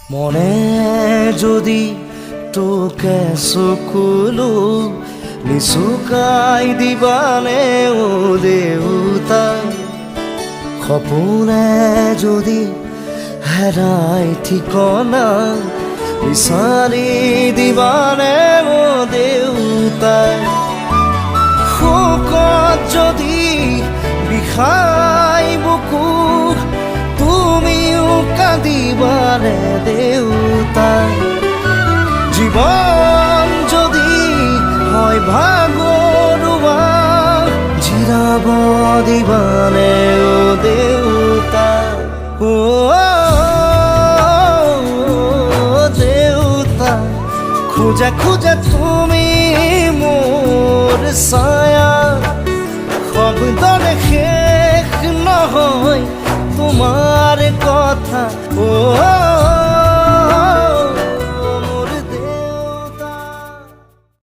মনে যদি তোকে চকুলো নিচুকাই দিবানে ও দেউতা সপোনে যদি হেৰাই ঠিকনা বিচাৰি দিবানে ও দেউতা শোকত যদি বিষাই বুকু তুমিও কাঁদিবানে দেউতা জীৱন যদি হয় ভাগৰুৱা জিৰাব দিবানে ও দেউতা ও দেউতা খোজা খোজা তুমি মোৰ ছায়া শব্দৰে শেষ নহয় তোমাৰ কথা